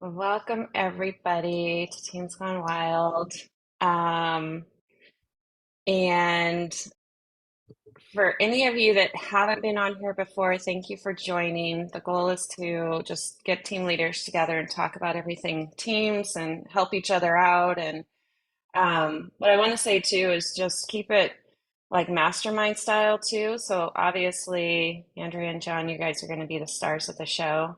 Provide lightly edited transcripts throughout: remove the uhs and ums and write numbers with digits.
Welcome everybody to Teens Gone Wild. Um, and for any of you that haven't been on here before, thank you for joining. The goal is to just get team leaders together and talk about everything teams and help each other out. And what I want to say too is just keep it like mastermind style too. So obviously, Andrea and John, you guys are going to be the stars of the show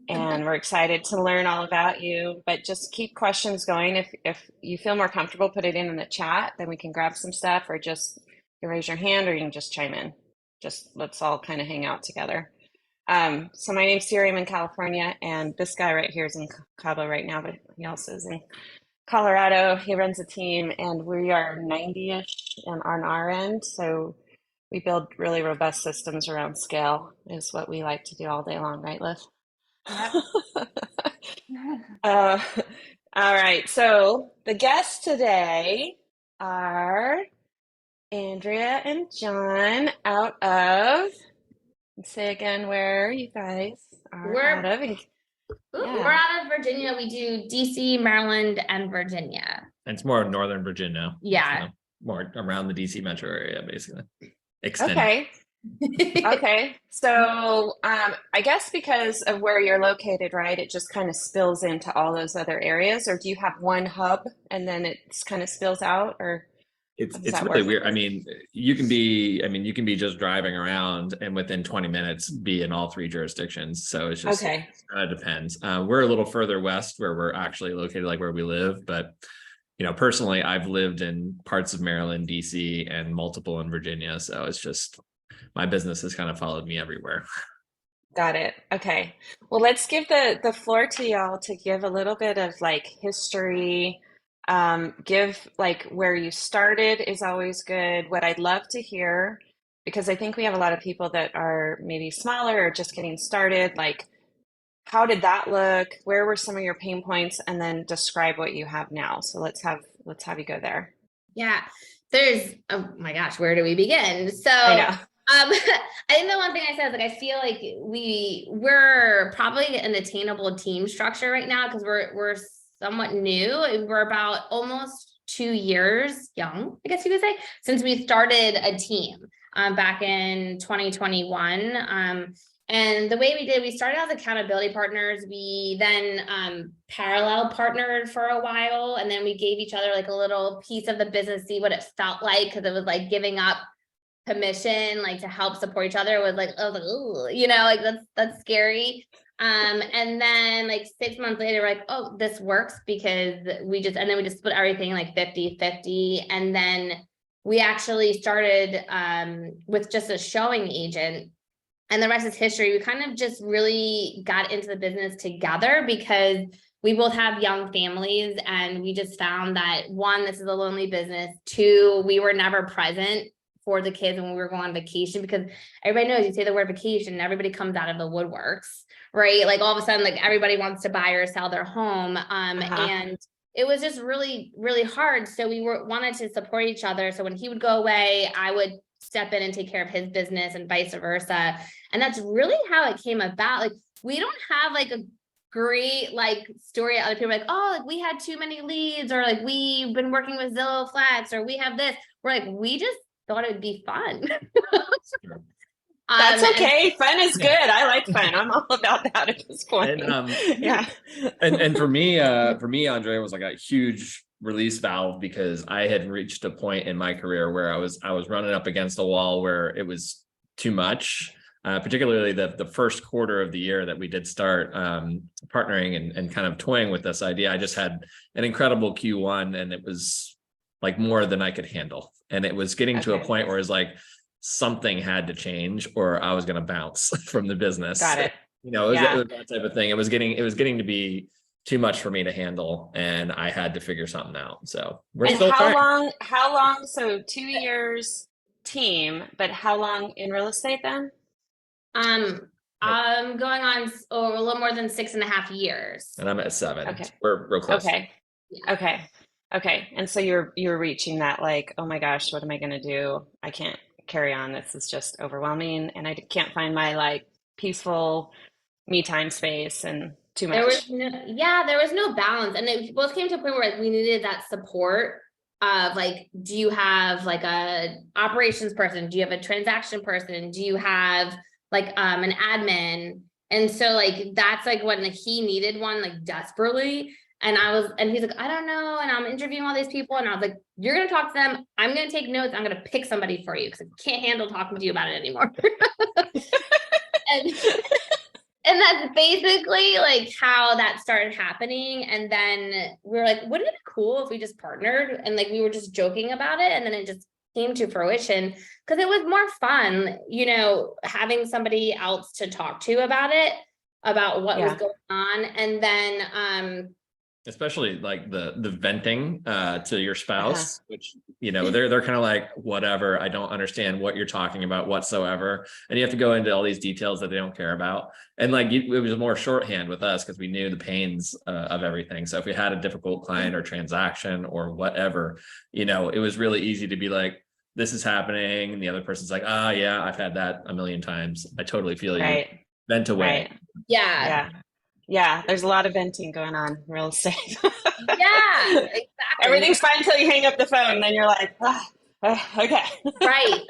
and we're excited to learn all about you. But just keep questions going. If you feel more comfortable, put it in the chat, then we can grab some stuff, or just you raise your hand, or you can just chime in. Just let's all kind of hang out together. So my name's Siri. I'm in California, and this guy right here is in Cabo right now, but he also is in Colorado. He runs a team, and we are 90-ish on our end. So we build really robust systems around scale, is what we like to do all day long, right, Liv? Yep. Uh, all right. So the guests today are Andrea and John out of, let's say again where you guys are out We're of. we're Yeah. out of Virginia. We do DC, Maryland, and Virginia. And it's more Northern Virginia. Yeah. So more around the DC metro area, basically. Extended. Okay. Okay. So I guess because of where you're located, right, it just kind of spills into all those other areas, or do you have one hub and then it kind of spills out, or how does It's that really work? weird. You can be just driving around and within 20 minutes be in all three jurisdictions. So it's just Okay. kind of depends. We're a little further west where we're actually located, like where we live, but personally, I've lived in parts of Maryland, DC, and multiple in Virginia. So it's just my business has kind of followed me everywhere. Got it. Okay. Well, let's give the floor to y'all to give a little bit of like history. Give like where you started is always good. What I'd love to hear, because I think we have a lot of people that are maybe smaller or just getting started, like how did that look? Where were some of your pain points? And then describe what you have now. So let's have you go there. Yeah. Oh my gosh, where do we begin? So I know. I think the one thing I said is like I feel like we're probably an attainable team structure right now because we're somewhat new. We're about almost 2 years young, I guess you could say, since we started a team back in 2021. And the way we started as accountability partners. We then parallel partnered for a while, and then we gave each other like a little piece of the business, see what it felt like, because it was like giving up commission, like to help support each other was like, I was like, ooh, like that's scary. And then like 6 months later, we're like, oh, this works because we just split everything like 50-50. And then we actually started with just a showing agent. And the rest is history. We kind of just really got into the business together because we both have young families, and we just found that one, this is a lonely business. Two, we were never present for the kids when we were going on vacation, because everybody knows you say the word vacation and everybody comes out of the woodworks, right? Like all of a sudden, like everybody wants to buy or sell their home. Uh-huh. And it was just really, really hard. So we wanted to support each other. So when he would go away, I would step in and take care of his business and vice versa. And that's really how it came about. Like, we don't have like a great like story. Other people are like, oh, like we had too many leads, or like we've been working with Zillow Flats, or we have this. We're like, we just thought it would be fun. That's And okay. Fun is good. I like fun. I'm all about that at this point. And Yeah. and for me, Andre was like a huge release valve because I had reached a point in my career where I was running up against a wall where it was too much. Particularly the first quarter of the year that we did start partnering and kind of toying with this idea. I just had an incredible Q1, and it was like more than I could handle. And it was getting to a Okay. point where it's like something had to change or I was going to bounce from the business. Got it. It was Yeah. that type of thing. It was getting to be too much for me to handle, and I had to figure something out. So we're And still trying. how long, so 2 years team, but how long in real estate then? I'm going on a little more than 6.5 years. And I'm at 7. Okay. So we're real close. Okay. Yeah. Okay. Okay. And so you're reaching that like, oh my gosh, what am I gonna do? I can't carry on. This is just overwhelming and I can't find my like peaceful me time space and too There was much? there was no balance. And it both came to a point where like, we needed that support of like, do you have like a operations person? Do you have a transaction person? Do you have like an admin? And so like that's like when he needed one like desperately. And he's like, I don't know. And I'm interviewing all these people. And I was like, you're gonna talk to them. I'm gonna take notes. I'm gonna pick somebody for you because I can't handle talking to you about it anymore. and and that's basically like how that started happening. And then we were like, wouldn't it be cool if we just partnered? And like we were just joking about it. And then it just came to fruition because it was more fun, you know, having somebody else to talk to about it, about what was going on. And then especially like the venting to your spouse, which, you know, they're kind of like, whatever, I don't understand what you're talking about whatsoever. And you have to go into all these details that they don't care about. And like, it was more shorthand with us because we knew the pains of everything. So if we had a difficult client or transaction or whatever, you know, it was really easy to be like, this is happening. And the other person's like, ah, yeah, I've had that a million times. I totally feel you. Vent away. Yeah, there's a lot of venting going on in real estate. Yeah, exactly. Everything's fine until you hang up the phone, and then you're like, okay. Right.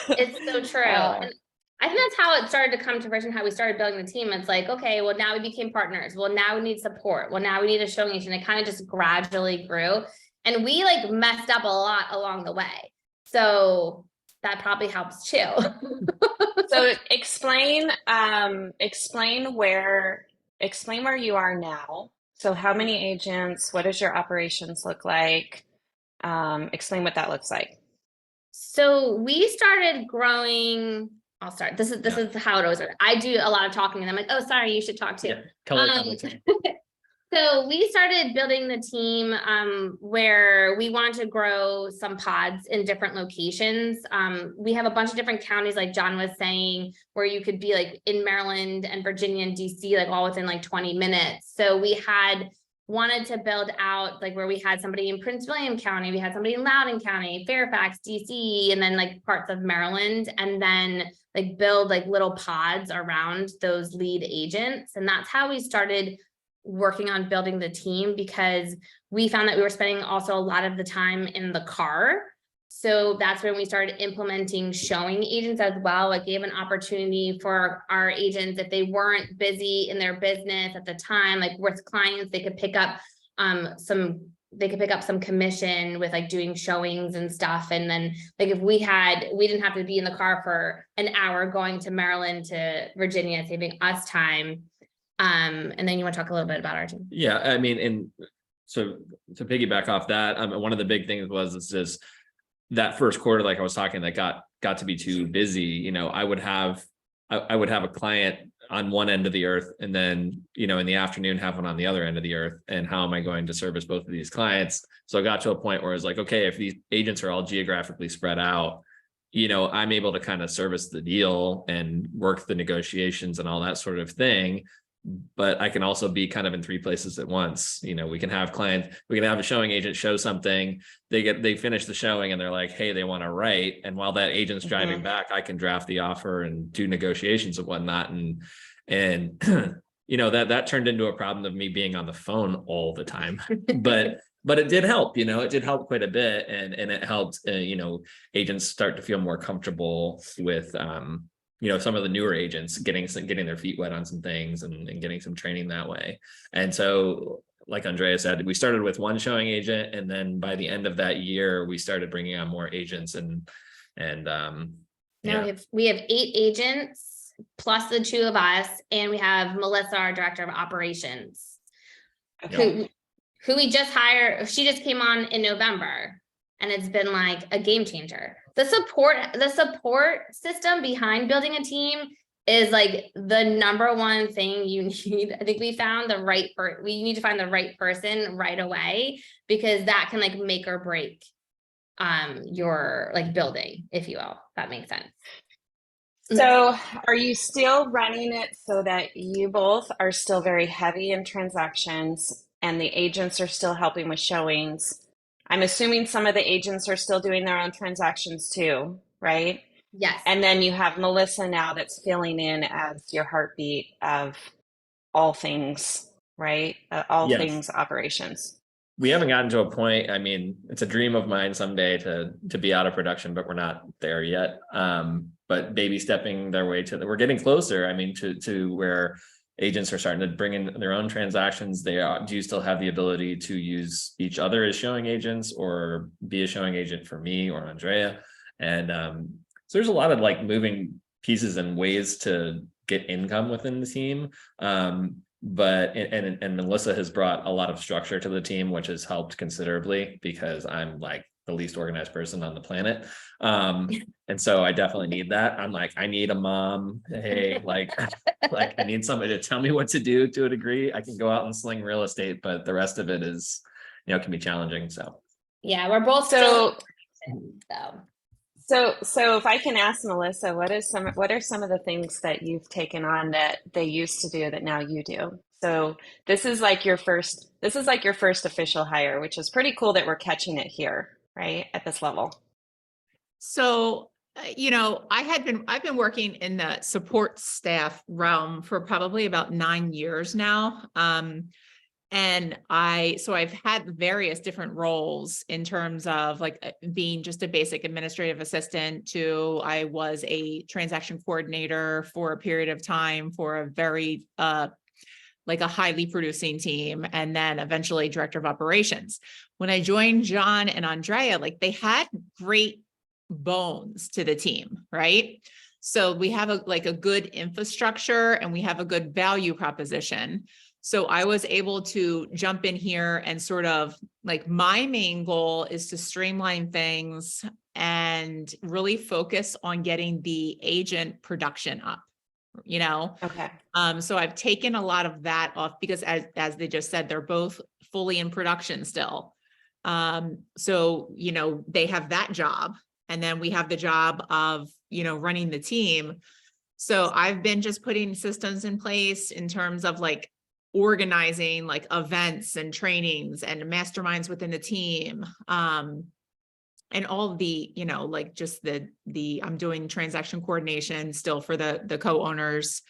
It's so true. And I think that's how it started to come to fruition, how we started building the team. It's like, okay, well, now we became partners. Well, now we need support. Well, now we need a showing agent. It kind of just gradually grew. And we like messed up a lot along the way. So that probably helps too. So explain where you are now. So how many agents, what does your operations look like? Explain what that looks like. So we started growing. I'll start. This is how it was. I do a lot of talking and I'm like, oh, sorry, you should talk too. So we started building the team where we want to grow some pods in different locations. We have a bunch of different counties, like John was saying, where you could be like in Maryland and Virginia and DC, like all within like 20 minutes. So we had wanted to build out like where we had somebody in Prince William County, we had somebody in Loudoun County, Fairfax, DC, and then like parts of Maryland, and then like build like little pods around those lead agents. And that's how we started working on building the team, because we found that we were spending also a lot of the time in the car. So that's when we started implementing showing agents as well. It gave an opportunity for our agents, if they weren't busy in their business at the time, like with clients, they could pick up some commission with like doing showings and stuff. And then like if we didn't have to be in the car for an hour going to Maryland to Virginia, saving us time. And then you want to talk a little bit about our team? Yeah, I mean, and so to piggyback off that, one of the big things was it's just that first quarter, like I was talking, that got to be too busy. You know, I would have a client on one end of the earth, and then, you know, in the afternoon have one on the other end of the earth. And how am I going to service both of these clients? So I got to a point where I was like, okay, if these agents are all geographically spread out, you know, I'm able to kind of service the deal and work the negotiations and all that sort of thing. But I can also be kind of in three places at once. You know, we can have a showing agent show something, they finish the showing and they're like, hey, they want to write. And while that agent's driving back, I can draft the offer and do negotiations and whatnot. And you know, that turned into a problem of me being on the phone all the time. But it did help, you know, it did help quite a bit. And it helped, you know, agents start to feel more comfortable with, you know, some of the newer agents getting their feet wet on some things and getting some training that way. And so, like Andrea said, we started with one showing agent, and then by the end of that year, we started bringing on more agents. Now we have 8 agents plus the 2 of us, and we have Melissa, our director of operations, who we just hired. She just came on in November, and it's been like a game changer. The support system behind building a team is like the number one thing you need. I think we found we need to find the right person right away, because that can like make or break your like building, if you will. If that makes sense. So are you still running it so that you both are still very heavy in transactions and the agents are still helping with showings? I'm assuming some of the agents are still doing their own transactions too, right? Yes. And then you have Melissa now that's filling in as your heartbeat of all things, right? All Yes. things operations. We haven't gotten to a point. I mean, it's a dream of mine someday to be out of production, but we're not there yet. But baby stepping their way we're getting closer. I mean, to where agents are starting to bring in their own transactions. Do you still have the ability to use each other as showing agents or be a showing agent for me or Andrea? And so there's a lot of like moving pieces and ways to get income within the team. But Melissa has brought a lot of structure to the team, which has helped considerably because I'm like the least organized person on the planet. And so I definitely need that. I'm like, I need a mom. Hey, like I need somebody to tell me what to do to a degree. I can go out and sling real estate, but the rest of it is, can be challenging. So yeah, we're both so. So So if I can ask Melissa, what are some of the things that you've taken on that they used to do that now you do? So this is like your first official hire, which is pretty cool that we're catching it here, right? At this level. So, I've been working in the support staff realm for probably about 9 years now. So I've had various different roles in terms of like being just a basic administrative assistant to I was a transaction coordinator for a period of time for a very like a highly producing team, and then eventually director of operations. When I joined John and Andrea, like they had great bones to the team, right? So we have a good infrastructure and we have a good value proposition. So I was able to jump in here and sort of like my main goal is to streamline things and really focus on getting the agent production up, Okay. So I've taken a lot of that off because as they just said, they're both fully in production still. So, they have that job and then we have the job of, running the team. So I've been just putting systems in place in terms of like organizing like events and trainings and masterminds within the team. And all the, like just I'm doing transaction coordination still for the co-owners.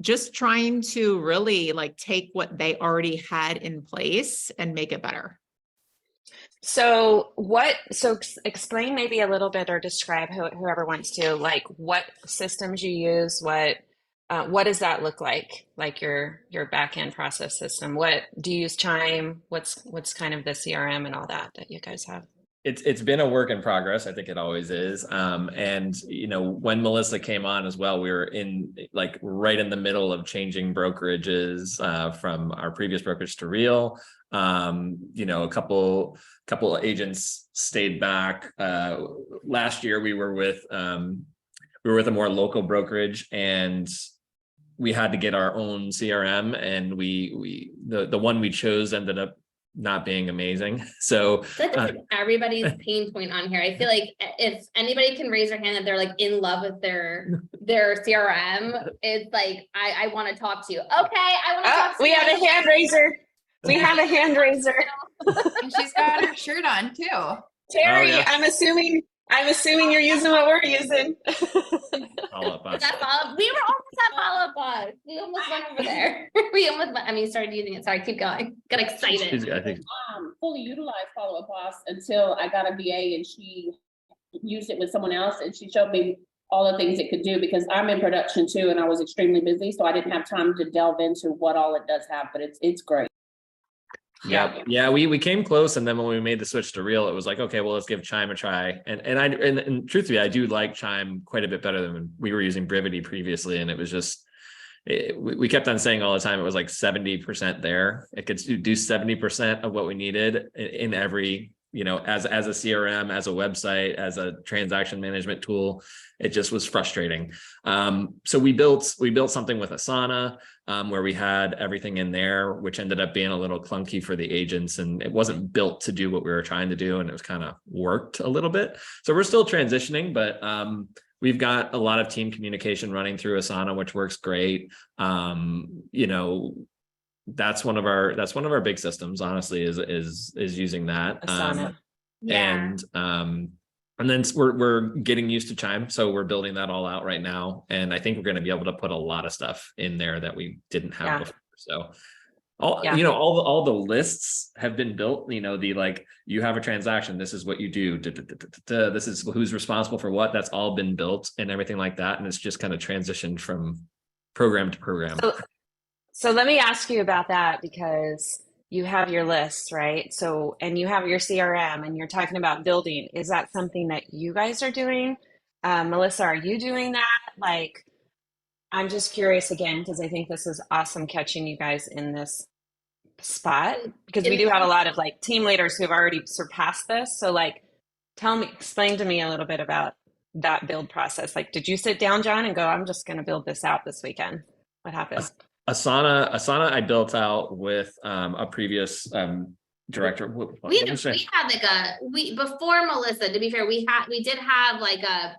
Just trying to really like take what they already had in place and make it better. So explain maybe a little bit or describe whoever wants to, like what systems you use, what does that look like? Like your back end process system. What do you use? Chime? What's kind of the CRM and all that you guys have? It's been a work in progress. I think it always is. And when Melissa came on as well, we were in like right in the middle of changing brokerages from our previous brokerage to Real. A couple of agents stayed back. Last year we were with a more local brokerage, and we had to get our own CRM, and the one we chose ended up not being amazing. So that's like everybody's pain point on here. I feel like if anybody can raise their hand that they're like in love with their CRM, it's like I want to talk to you. Okay, I want to talk to you. We have a hand raiser. We have a hand raiser. And she's got her shirt on too. Terry, Oh, yeah. I'm assuming you're using what we're using. Follow-up box. We were almost at follow-up box. We almost went over there. Started using it. Sorry, keep going. Got excited. I think fully utilized follow-up boss until I got a VA and she used it with someone else, and she showed me all the things it could do because I'm in production too and I was extremely busy, so I didn't have time to delve into what all it does have, but it's great. Yeah, we came close, and then when we made the switch to Real, it was like, okay, well, let's give Chime a try. And truthfully, I do like Chime quite a bit better than we were using Brivity previously, and it was just we kept on saying all the time it was like 70% there. It could do 70% of what we needed in every, as a CRM, as a website, as a transaction management tool. It just was frustrating. So we built something with Asana where we had everything in there, which ended up being a little clunky for the agents, and it wasn't built to do what we were trying to do, and it was kind of worked a little bit. So we're still transitioning, but we've got a lot of team communication running through Asana, which works great. That's one of our big systems, honestly, is using that. Asana. And And then we're getting used to Chime, so we're building that all out right now. And I think we're going to be able to put a lot of stuff in there that we didn't have before. So all the lists have been built. You have a transaction, this is what you do. This is who's responsible for what. That's all been built and everything like that. And it's just kind of transitioned from program to program. So let me ask you about that, because you have your lists, right? So, and you have your CRM and you're talking about building. Is that something that you guys are doing? Melissa, are you doing that? Like, I'm just curious again, because I think this is awesome catching you guys in this spot, because we do have a lot of like team leaders who have already surpassed this. So like, explain to me a little bit about that build process. Like, did you sit down, John, and go, I'm just going to build this out this weekend? What happened? Asana I built out with a previous director. We had before Melissa, to be fair, we did have like a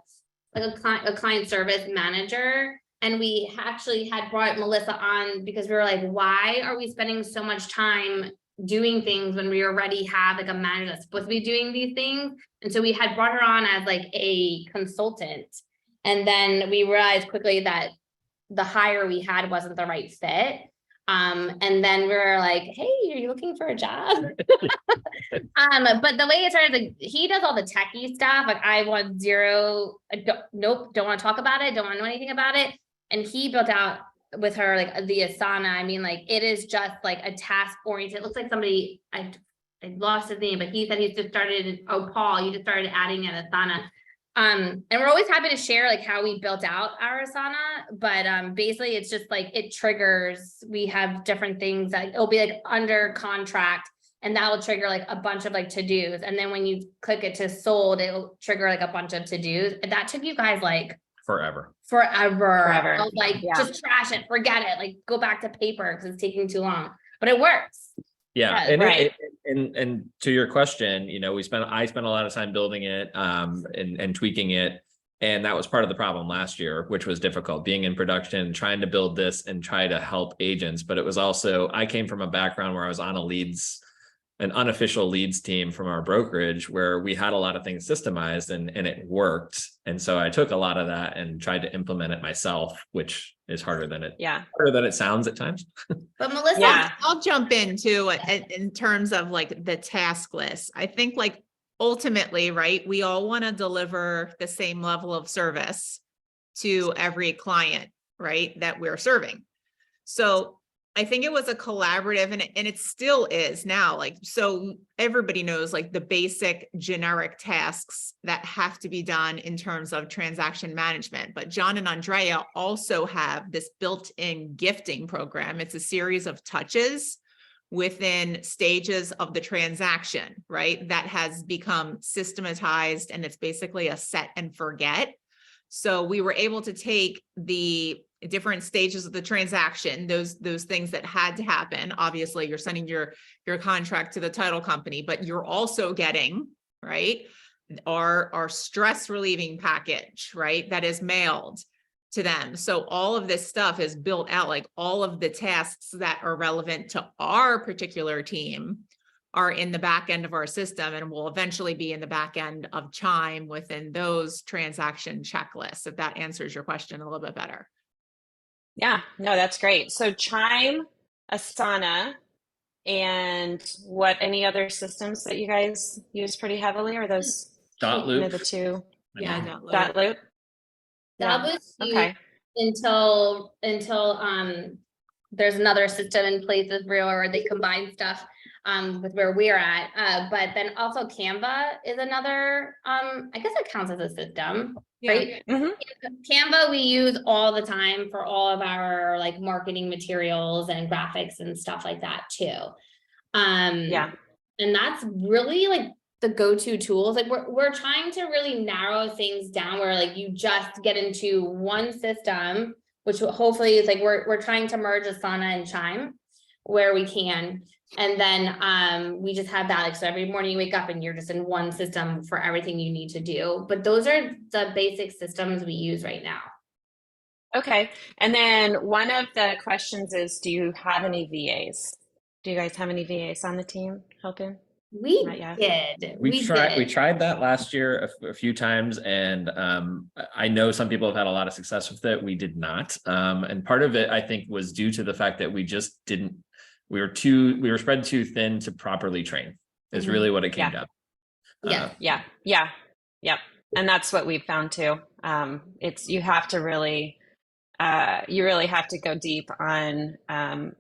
client service manager, and we actually had brought Melissa on because we were like, why are we spending so much time doing things when we already have like a manager that's supposed to be doing these things? And so we had brought her on as like a consultant, and then we realized quickly that the hire we had wasn't the right fit. And then we were like, hey, are you looking for a job? But the way it started, like, he does all the techie stuff. Like, I want zero, don't want to talk about it. Don't want to know anything about it. And he built out with her, like the Asana. I mean, like, it is just like a task oriented. It looks like somebody, I lost his name, but he said he's just started, Paul, you just started adding an Asana. And we're always happy to share like how we built out our Asana, but basically it's just like it triggers, we have different things that it'll be like under contract, and that will trigger like a bunch of like to-dos. And then when you click it to sold, it'll trigger like a bunch of to-dos. And that took you guys like forever. I was like, just trash it, forget it, like go back to paper because it's taking too long, but it works. Yeah, Yeah, and right. and to your question, I spent a lot of time building it and tweaking it, and that was part of the problem last year, which was difficult, being in production, trying to build this and try to help agents. But it was also, I came from a background where I was on an unofficial leads team from our brokerage, where we had a lot of things systemized and it worked. And so I took a lot of that and tried to implement it myself, which is harder than it sounds at times. But Melissa, I'll jump in too in terms of like the task list. I think like ultimately, right, we all want to deliver the same level of service to every client, right, that we're serving. So I think it was a collaborative, and it still is now, like, so everybody knows like the basic generic tasks that have to be done in terms of transaction management. But John and Andrea also have this built-in gifting program. It's a series of touches within stages of the transaction, right? That has become systematized, and it's basically a set and forget. So we were able to take the different stages of the transaction, those things that had to happen. Obviously, you're sending your contract to the title company, but you're also getting, right, our stress relieving package, right, that is mailed to them. So all of this stuff is built out, like all of the tasks that are relevant to our particular team are in the back end of our system, and will eventually be in the back end of Chime within those transaction checklists, if that answers your question a little bit better. Yeah, no, that's great. So Chime, Asana, and any other systems that you guys use pretty heavily? Are those Dotloop. the two? Yeah, Dotloop. That was okay until there's another system in place with where they combine stuff with where we're at. But then also Canva is another, I guess it counts as a system, right? Mm-hmm. Canva we use all the time for all of our like marketing materials and graphics and stuff like that too. And that's really like the go-to tools. Like we're trying to really narrow things down where like you just get into one system, which hopefully is like we're trying to merge Asana and Chime where we can. And then we just have that, like, so every morning you wake up and you're just in one system for everything you need to do. But those are the basic systems we use right now. Okay. And then one of the questions is, do you have any VAs? Do you guys have any VAs on the team helping? We Not yet. did. We tried did. that last year a few times, and I know some people have had a lot of success with it. We did not. And part of it, I think, was due to the fact that we just didn't, we were spread too thin to properly train, is really what it came down. Yep. And that's what we've found too. It's, you have to really, you really have to go deep on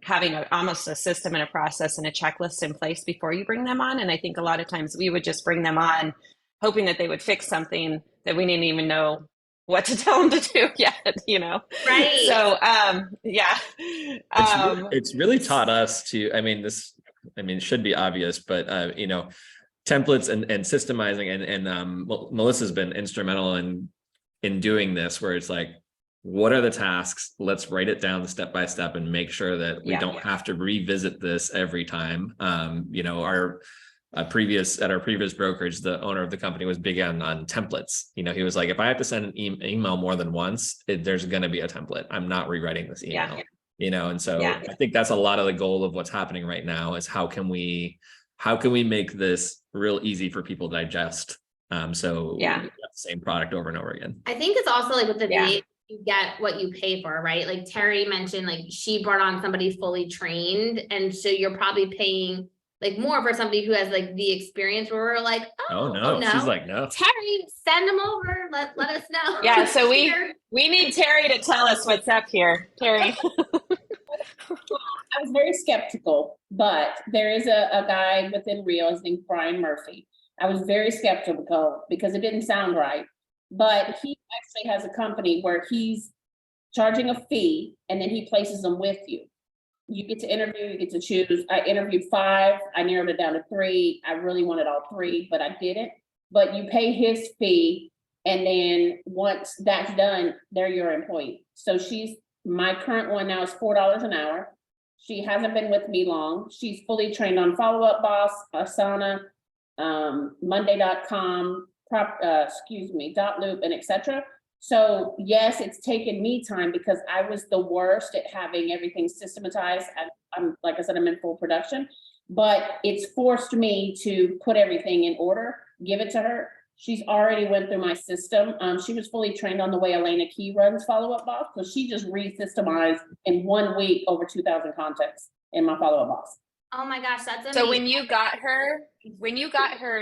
having almost a system and a process and a checklist in place before you bring them on. And I think a lot of times we would just bring them on hoping that they would fix something that we didn't even know what to tell them to do yet, you know? Right. So, It's really taught us to, it should be obvious, but, templates and systemizing and Melissa's been instrumental in doing this, where it's like, what are the tasks? Let's write it down step by step and make sure that we don't have to revisit this every time. Our previous brokerage, the owner of the company was big on templates. He was like, if I have to send an email more than once, there's going to be a template. I'm not rewriting this email. And so I think that's a lot of the goal of what's happening right now is how can we make this real easy for people to digest? So we get the same product over and over again. I think it's also like with the VA, you get what you pay for, right? Like Terry mentioned, like she brought on somebody fully trained. And so you're probably paying like more for somebody who has like the experience where we're like, oh no. She's like, no. Terry, send them over. Let us know. Yeah. So we need Terry to tell us what's up here. Terry. I was very skeptical, but there is a guy within Rio, his name's Brian Murphy. I was very skeptical because it didn't sound right, but he actually has a company where he's charging a fee and then he places them with you. You get to interview, you get to choose. I interviewed 5, I narrowed it down to 3. I really wanted all 3, but I didn't. But you pay his fee, and then once that's done, they're your employee. So my current one now is $4 an hour. She hasn't been with me long. She's fully trained on Follow Up Boss, Asana, Monday.com, Dotloop, and etc. So yes, it's taken me time because I was the worst at having everything systematized. I'm like I said, I'm in full production, but it's forced me to put everything in order, give it to her. She's already went through my system. She was fully trained on the way Elena Key runs Follow Up Boss. So she just re-systemized in 1 week over 2,000 contacts in my Follow Up Boss. Oh my gosh, that's amazing. So when you got her,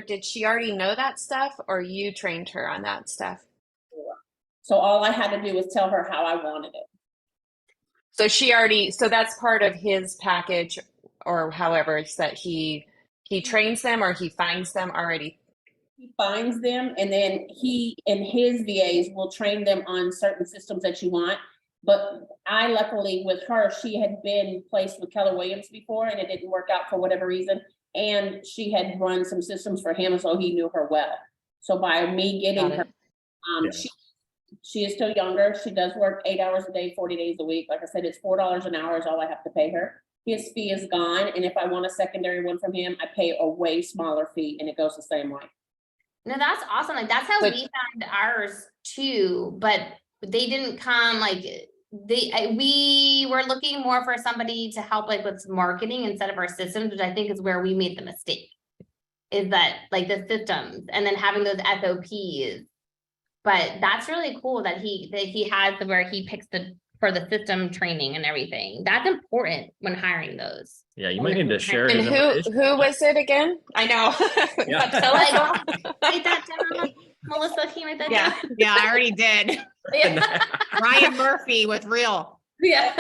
did she already know that stuff or you trained her on that stuff? So all I had to do was tell her how I wanted it. So that's part of his package, or however it's that he trains them or he finds them already. He finds them, and then he and his VAs will train them on certain systems that you want. But I, luckily with her, she had been placed with Keller Williams before and it didn't work out for whatever reason. And she had run some systems for him, so he knew her well. So by me getting her, she is still younger. She does work 8 hours a day, 40 days a week. Like I said, it's $4 an hour is all I have to pay her. His fee is gone. And if I want a secondary one from him, I pay a way smaller fee and it goes the same way. No, that's awesome. Like that's how we found ours too, but they didn't come like we were looking more for somebody to help like with marketing instead of our systems, which I think is where we made the mistake, is that like the systems and then having those SOPs. But that's really cool that he has where he picks for the system training and everything. That's important when hiring those. Yeah, you might need to share. And who was it again? I know. Write that down. Melissa, can you write that down? Yeah, I already did. Ryan Murphy with Real. Yeah.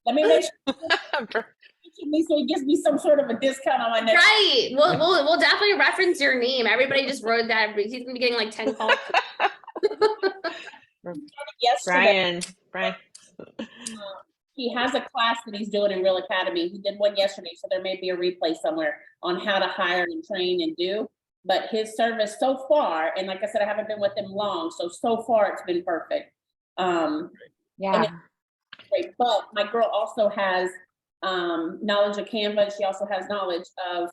Let me make sure. So he gives me some sort of a discount on my next. Right. We'll definitely reference your name. Everybody just wrote that. He's gonna be getting like 10 calls. Brian. He has a class that he's doing in Real Academy. He did one yesterday, so there may be a replay somewhere on how to hire and train and do. But his service so far, and like I said, I haven't been with him long, so far it's been perfect. Great. But my girl also has knowledge of Canva. She also has knowledge of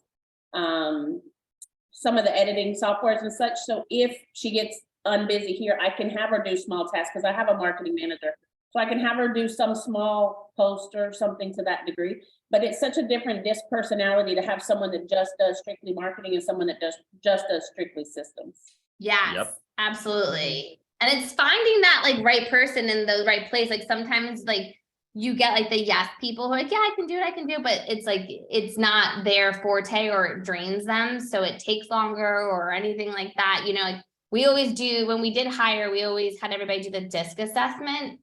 some of the editing softwares and such. So if she gets unbusy here, I can have her do small tasks because I have a marketing manager So I can have her do some small post or something to that degree. But it's such a different disc personality to have someone that just does strictly marketing and someone that just does strictly systems. Yes, Yep. absolutely. And it's finding that like right person in the right place. Like sometimes like you get like the yes people who are like, yeah, I can do, but it's like, it's not their forte or it drains them. So it takes longer or anything like that. You know, like we always do, when we did hire, we always had everybody do the DISC assessment.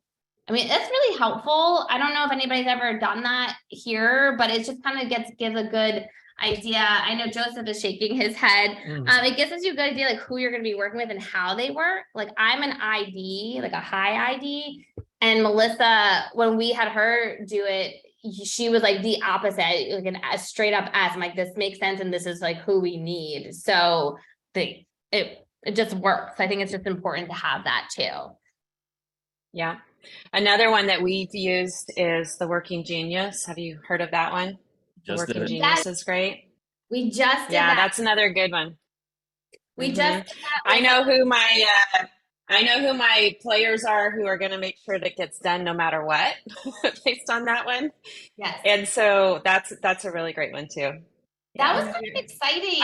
I mean, it's really helpful. I don't know if anybody's ever done that here, but it just kind of gives a good idea. I know Joseph is shaking his head. It gives us a good idea like who you're going to be working with and how they work. Like I'm an ID, like a high ID, and Melissa, when we had her do it, she was like the opposite, like a straight up S. I'm like, this makes sense, and this is like who we need. So it just works. I think it's just important to have that too. Yeah. Another one that we've used is the Working Genius. Have you heard of that one? The Just did Working it. Genius is great. We just did Yeah, that. that's another good one. We just did that I with- know who my players are who are going to make sure that gets done no matter what, based on that one. Yes. And so that's a really great one too. That was kind of exciting,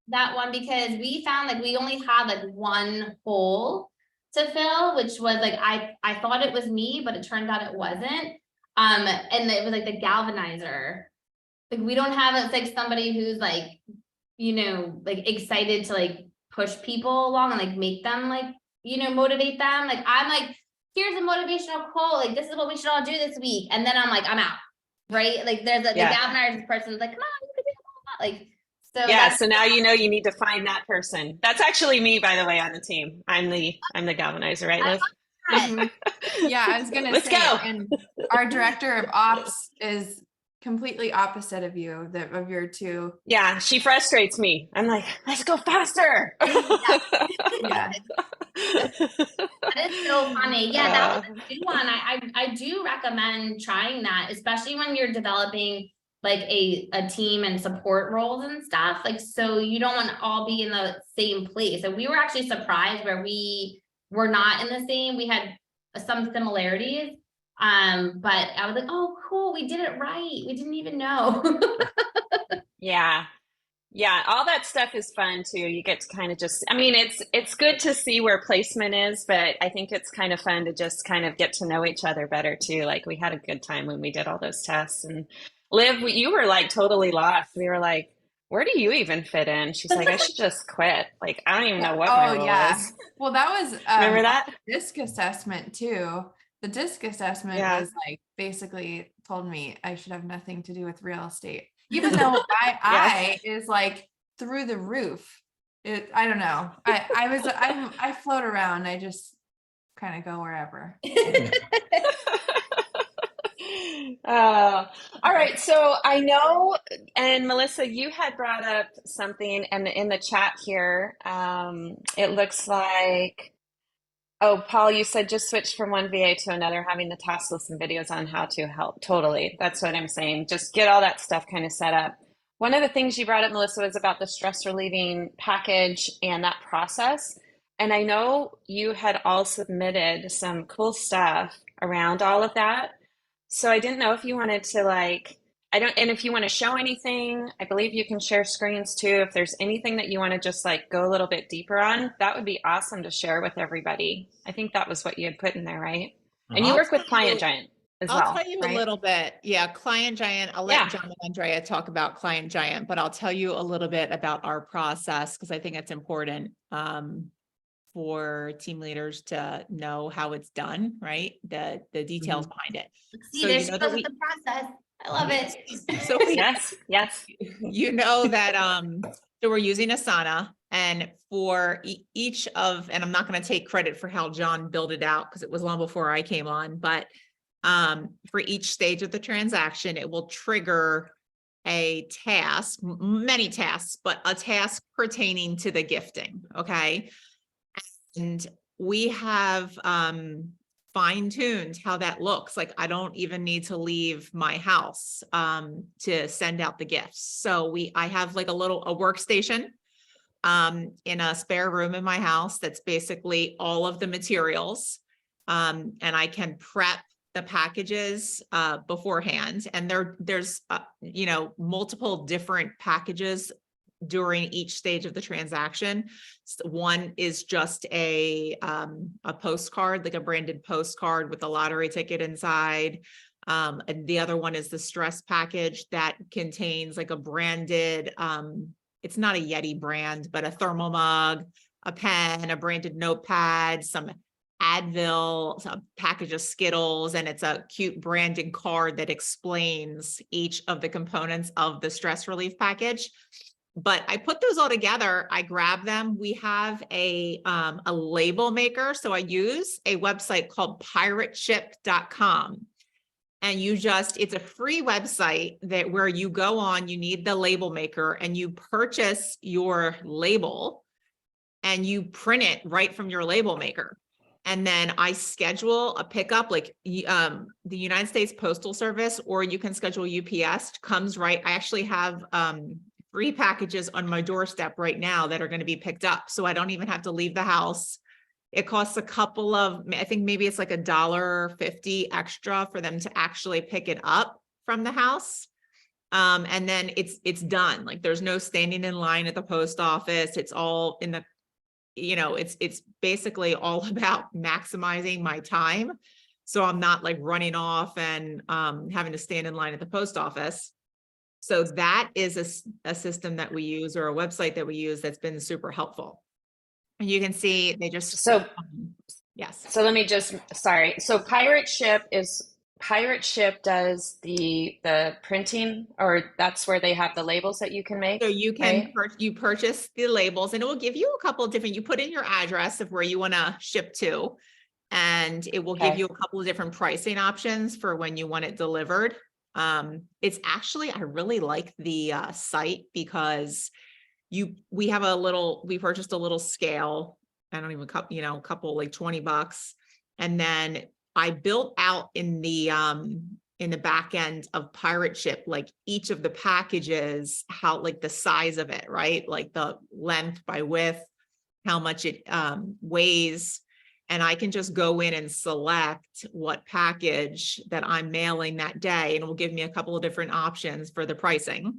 that one, because we found like we only had like one hole to fill, which was like I thought it was me, but it turned out it wasn't. And it was like the galvanizer. Like we don't have it's like somebody who's like, you know, like excited to like push people along and like make them like, you know, motivate them. Like I'm like, here's a motivational quote, like this is what we should all do this week. And then I'm like, I'm out. Right? Like there's the galvanizer person's like, come on, you can do it. Like so yeah, so now you know you need to find that person. That's actually me, by the way, on the team. I'm the galvanizer, right, Liz? Yeah, I was gonna Let's say, go. and our director of ops is completely opposite of you, of your two. Yeah, she frustrates me. I'm like, let's go faster. Yeah. That is so funny. Yeah, that was a good one. I do recommend trying that, especially when you're developing like a team and support roles and stuff. Like, so you don't want to all be in the same place. And we were actually surprised where we were not in the same. We had some similarities. But I was like, oh, cool, we did it right. We didn't even know. Yeah. Yeah, all that stuff is fun too. You get to kind of just, I mean, it's good to see where placement is, but I think it's kind of fun to just kind of get to know each other better too. Like we had a good time when we did all those tests. And Liv, you were like totally lost. We were like, where do you even fit in? She's like, I should just quit. Like, I don't even know what my role is. Well, that was Remember that? DISC assessment too. The DISC assessment was like basically told me I should have nothing to do with real estate. Even though I is like through the roof. I don't know. I float around. I just kind of go wherever. All right. So I know, and Melissa, you had brought up something, and in the chat here, it looks like, oh, Paul, you said just switch from one VA to another, having the task list and videos on how to help. Totally. That's what I'm saying. Just get all that stuff kind of set up. One of the things you brought up, Melissa, was about the stress relieving package and that process. And I know you had all submitted some cool stuff around all of that. So I didn't know if you wanted to and if you want to show anything, I believe you can share screens too. If there's anything that you want to just like go a little bit deeper on, that would be awesome to share with everybody. I think that was what you had put in there, right? And you work with Client Giant as well. I'll tell you right? a little bit. Yeah, Client Giant. I'll let John and Andrea talk about Client Giant, but I'll tell you a little bit about our process because I think it's important for team leaders to know how it's done, right? The details behind it. See, there she goes with the process. I love it. So yes. You know that so we're using Asana, and for each of, and I'm not going to take credit for how John built it out because it was long before I came on, but for each stage of the transaction, it will trigger a task, many tasks, but a task pertaining to the gifting. Okay. And we have fine-tuned how that looks. Like I don't even need to leave my house to send out the gifts. So I have like a workstation in a spare room in my house that's basically all of the materials. and I can prep the packages beforehand. And there's you know, multiple different packages during each stage of the transaction. One is just a postcard, like a branded postcard with a lottery ticket inside. And the other one is the stress package that contains like a branded, it's not a Yeti brand, but a thermal mug, a pen, a branded notepad, some Advil, a package of Skittles, and it's a cute branded card that explains each of the components of the stress relief package. But I put those all together, I grab them. We have a label maker. So I use a website called pirateship.com. And it's a free website that where you go on, you need the label maker and you purchase your label and you print it right from your label maker. And then I schedule a pickup, like the United States Postal Service, or you can schedule UPS, comes right. I actually have 3 packages on my doorstep right now that are going to be picked up. So I don't even have to leave the house. It costs a couple of, I think maybe it's like $1.50 extra for them to actually pick it up from the house. And then it's done. Like there's no standing in line at the post office. It's all in the, you know, it's basically all about maximizing my time. So I'm not like running off and having to stand in line at the post office. So that is a system that we use, or a website that we use, that's been super helpful. And you can see they just, yes. So let me just, sorry. So Pirate Ship does the printing, or that's where they have the labels that you can make. So you can, right? you purchase the labels, and it will give you a couple of different, you put in your address of where you want to ship to, and it will give you a couple of different pricing options for when you want it delivered. It's actually, I really like the site because we purchased a little scale. I don't even, you know, a couple, like $20. And then I built out in the back end of Pirate Ship, like each of the packages, how, like the size of it, right? Like the length by width, how much it weighs. And I can just go in and select what package that I'm mailing that day, and it will give me a couple of different options for the pricing.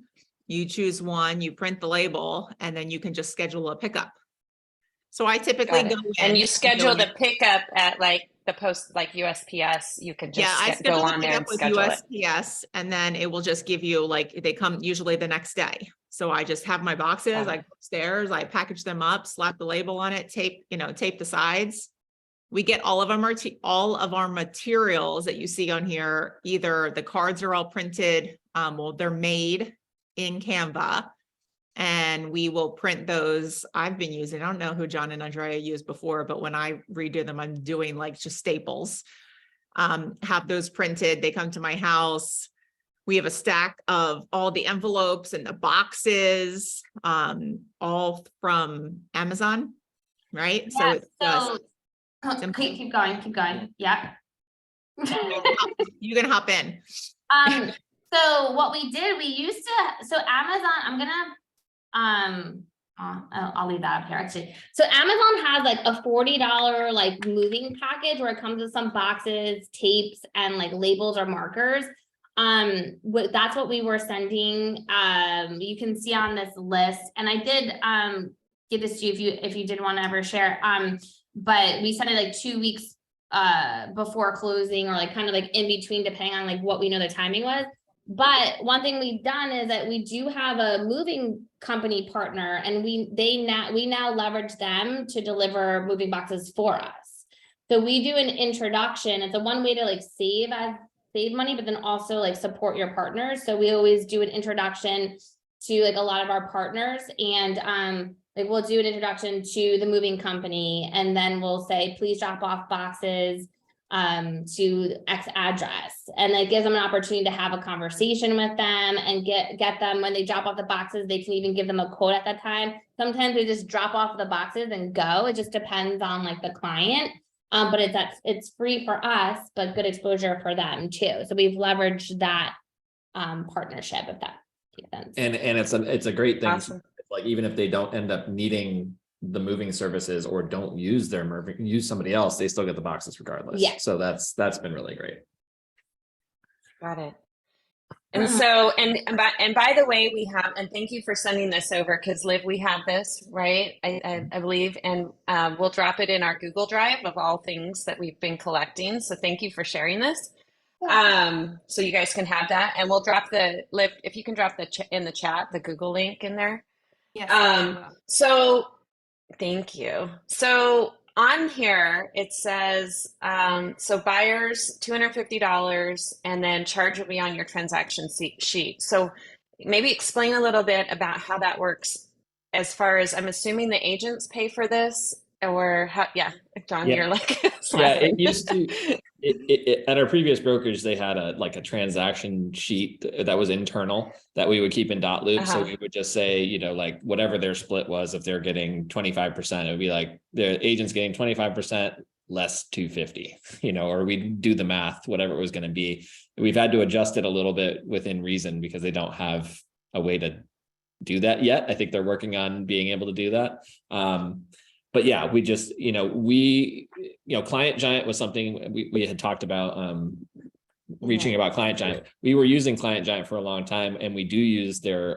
You choose one, you print the label, and then you can just schedule a pickup. So I typically go in. And you schedule the pickup at like the post, like USPS. You could just go on there and schedule it. USPS, and then it will just give you, like, they come usually the next day. So I just have my boxes, I go upstairs, I package them up, slap the label on it, tape the sides. We get all of our materials that you see on here. Either the cards are all printed, well, they're made in Canva, and we will print those. I've been using, I don't know who John and Andrea used before, but when I redo them, I'm doing like just staples. Have those printed, they come to my house. We have a stack of all the envelopes and the boxes, all from Amazon, right? Yeah, so keep going. Yeah. You can hop in. So what we did, so Amazon, I'm gonna, I'll leave that up here actually. So Amazon has like a $40 like moving package where it comes with some boxes, tapes, and like labels or markers. That's what we were sending. You can see on this list, and I did give this to you if you did want to ever share. But we sent it like 2 weeks before closing, or like kind of like in between, depending on like what we know the timing was. But one thing we've done is that we do have a moving company partner, and we now leverage them to deliver moving boxes for us. So we do an introduction. It's a one way to like save money, but then also like support your partners. So we always do an introduction to like a lot of our partners, and like we'll do an introduction to the moving company, and then we'll say, please drop off boxes to X address, and that gives them an opportunity to have a conversation with them and get them, when they drop off the boxes, they can even give them a quote at that time. Sometimes they just drop off the boxes and go. It just depends on like the client. But it's free for us, but good exposure for them too. So we've leveraged that partnership, if that makes sense. And it's a great thing. Awesome. Like, even if they don't end up needing the moving services or don't use use somebody else, they still get the boxes regardless. Yeah. So that's been really great. Got it. And so, and by the way, we have, and thank you for sending this over, because Liv, we have this, right? I believe, and we'll drop it in our Google Drive of all things that we've been collecting. So thank you for sharing this. So you guys can have that, and we'll drop Liv, if you can drop in the chat, the Google link in there. Yes. So thank you. So on here, it says, so buyers, $250, and then charge will be on your transaction sheet. So maybe explain a little bit about how that works as far as, I'm assuming the agents pay for this, or how, John, Yeah. you're like, it used to, at our previous brokerage, they had a transaction sheet that was internal that we would keep in dot loop. So we would just say, like whatever their split was, if they're getting 25%, it would be like the agent's getting 25% less 250, or we do the math, whatever it was going to be. We've had to adjust it a little bit within reason because they don't have a way to do that yet. I think they're working on being able to do that. But yeah, we just, Client Giant was something we had talked about, reaching about Client Giant. We were using Client Giant for a long time, and we do use their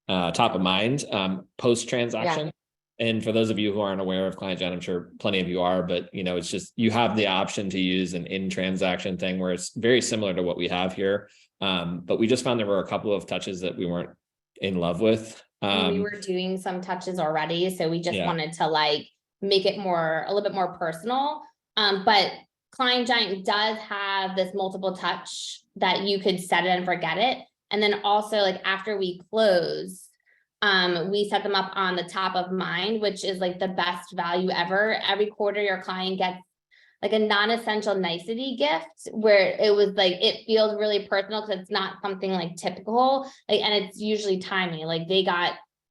top of mind post-transaction. Yeah. And for those of you who aren't aware of Client Giant, I'm sure plenty of you are, but it's just, you have the option to use an in-transaction thing where it's very similar to what we have here. But we just found there were a couple of touches that we weren't in love with. We were doing some touches already, so we just wanted to make it a little bit more personal. But Client Giant does have this multiple touch that you could set it and forget it. And then also after we close, we set them up on the top of mind, which is the best value ever. Every quarter your client gets a non-essential nicety gift where it was it feels really personal because it's not something typical, and it's usually timely.